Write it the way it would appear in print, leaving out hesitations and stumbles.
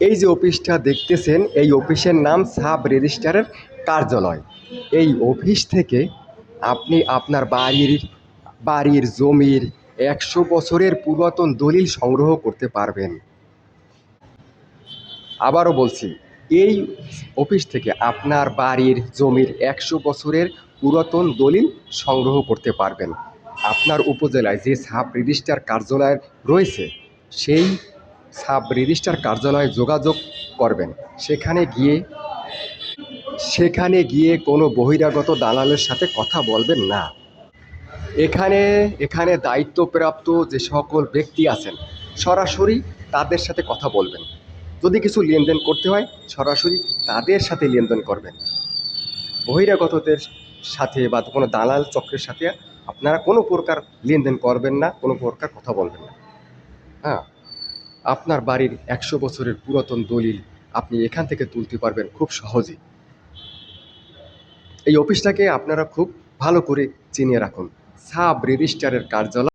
এই যে অফিসটা দেখতেছেন, এই অফিসের নাম সাব রেজিস্ট্রারের কার্যালয়। এই অফিস থেকে আপনি আপনার বাড়ির জমির 100 বছরের পুরাতন দলিল সংগ্রহ করতে পারবেন। আবারও বলছি, এই অফিস থেকে আপনার বাড়ির জমির 100 বছরের পুরাতন দলিল সংগ্রহ করতে পারবেন। আপনার উপজেলায় যে সাব রেজিস্ট্রার কার্যালয় রয়েছে, সেই সাব রেজিস্ট্রার কার্যালয়ে যোগাযোগ করবেন। সেখানে গিয়ে কোনো বহিরাগত দালালের সাথে কথা বলবেন না। এখানে এখানে দায়িত্বপ্রাপ্ত যে সকল ব্যক্তি আছেন, সরাসরি তাদের সাথে কথা বলবেন। যদি কিছু লেনদেন করতে হয়, সরাসরি তাদের সাথে লেনদেন করবেন। বহিরাগতদের সাথে বা কোনো দালাল চক্রের সাথে আপনারা কোনো প্রকার লেনদেন করবেন না, কোনো প্রকার কথা বলবেন না। হ্যাঁ, আপনার বাড়ির 100 বছরের পুরাতন দলিল আপনি এখান থেকে তুলতে পারবেন খুব সহজেই। এই অফিসটাকে আপনারা খুব ভালো করে চিনিয়ে রাখুন। সাব রেজিস্ট্রারের কার্যালয়।